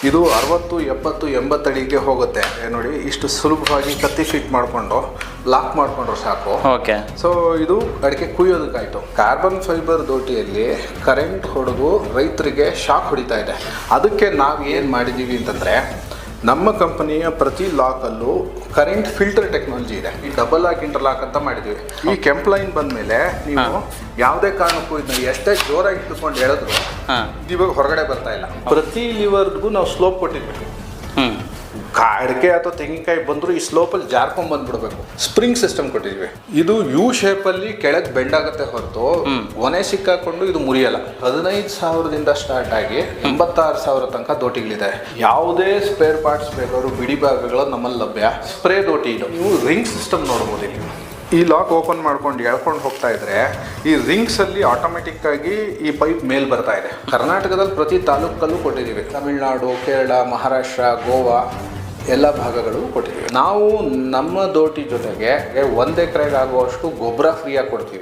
ಇದು 60, 70, 80 ಅಡಿಗೆ ಹೋಗುತ್ತೆ ನೋಡಿ. ಇಷ್ಟು ಸುಲಭವಾಗಿ ಕತ್ತಿ ಫಿಟ್ ಮಾಡಿಕೊಂಡು ಲಾಕ್ ಮಾಡಿಕೊಂಡ್ರು ಸಾಕು. ಓಕೆ. ಸೊ ಇದು ಅಡಿಕೆ ಕುಯ್ಯೋದಕ್ಕಾಯ್ತು. ಕಾರ್ಬನ್ ಫೈಬರ್ ದೋಟಿಯಲ್ಲಿ ಕರೆಂಟ್ ಹೊಡೆದು ರೈತರಿಗೆ ಶಾಕ್ ಹೊಡಿತಾ ಇದೆ. ಅದಕ್ಕೆ ನಾವು ಏನು ಮಾಡಿದ್ದೀವಿ ಅಂತಂದರೆ, ನಮ್ಮ ಕಂಪನಿಯ ಪ್ರತಿ ಲಾಕಲ್ಲೂ ಕರೆಂಟ್ ಫಿಲ್ಟರ್ ಟೆಕ್ನಾಲಜಿ ಇದೆ. ಈ ಡಬಲ್ ಲಾಕ್ ಇಂಟರ್ಲಾಕ್ ಅಂತ ಮಾಡಿದ್ದೀವಿ. ಈ ಕೆಂಪ್ ಲೈನ್ ಬಂದಮೇಲೆ ನೀವು ಯಾವುದೇ ಕಾರಣಕ್ಕೂ ಇದನ್ನ ಎಷ್ಟೇ ಜೋರಾಗಿ ಇಟ್ಕೊಂಡು ಹೇಳಿದ್ರು ಇವಾಗ ಹೊರಗಡೆ ಬರ್ತಾ ಇಲ್ಲ. ಪ್ರತಿ ಲಿವರ್ಗೂ ನಾವು ಸ್ಲೋಪ್ ಕೊಟ್ಟಿರ್ಬೇಕು. ಅಡಿಕೆ ಅಥವಾ ತೆಂಗಿನಕಾಯಿ ಬಂದರೂ ಈ ಸ್ಲೋಪಲ್ಲಿ ಜಾರ್ಕೊಂಡ್ ಬಂದ್ಬಿಡ್ಬೇಕು. ಸ್ಪ್ರಿಂಗ್ ಸಿಸ್ಟಮ್ ಕೊಟ್ಟಿದ್ವಿ. ಇದು ಯು ಶೇಪಲ್ಲಿ ಕೆಳಗೆ ಬೆಂಡ್ ಆಗುತ್ತೆ ಹೊರತು ಒನೆ ಸಿಕ್ಕಾಕೊಂಡು ಇದು ಮುರಿಯಲ್ಲ. 15,000ದಿಂದ ಸ್ಟಾರ್ಟ್ ಆಗಿ 86,000 ತನಕ ದೋಟಿಗಳಿದೆ. ಯಾವುದೇ ಸ್ಪೇರ್ ಪಾರ್ಟ್ಸ್ ಬೇಕಾದ್ರೂ ಬಿಡಿ ಭಾಗಗಳು ನಮ್ಮಲ್ಲಿ ಲಭ್ಯ. ಸ್ಪ್ರೇ ದೋಟಿ ಇದು. ನೀವು ರಿಂಗ್ ಸಿಸ್ಟಮ್ ನೋಡ್ಬೋದು ಇಲ್ಲಿ. ಈ ಲಾಕ್ ಓಪನ್ ಮಾಡ್ಕೊಂಡು ಎಳ್ಕೊಂಡು ಹೋಗ್ತಾ ಇದ್ರೆ ಈ ರಿಂಗ್ಸ್ ಅಲ್ಲಿ ಆಟೋಮೆಟಿಕ್ ಆಗಿ ಈ ಪೈಪ್ ಮೇಲ್ ಬರ್ತಾ ಇದೆ. ಕರ್ನಾಟಕದಲ್ಲಿ ಪ್ರತಿ ತಾಲೂಕಲ್ಲೂ ಕೊಟ್ಟಿದ್ದೀವಿ. ತಮಿಳುನಾಡು, ಕೇರಳ, ಮಹಾರಾಷ್ಟ್ರ, ಗೋವಾ ಎಲ್ಲ ಭಾಗಗಳು ಕೊಟ್ಟಿದ್ದೀವಿ. ನಾವು ನಮ್ಮ ದೋಟಿ ಜೊತೆಗೆ 1 ಎಕರೆಗೆ ಆಗುವಷ್ಟು ಗೊಬ್ಬರ ಫ್ರೀಯಾಗಿ ಕೊಡ್ತೀವಿ.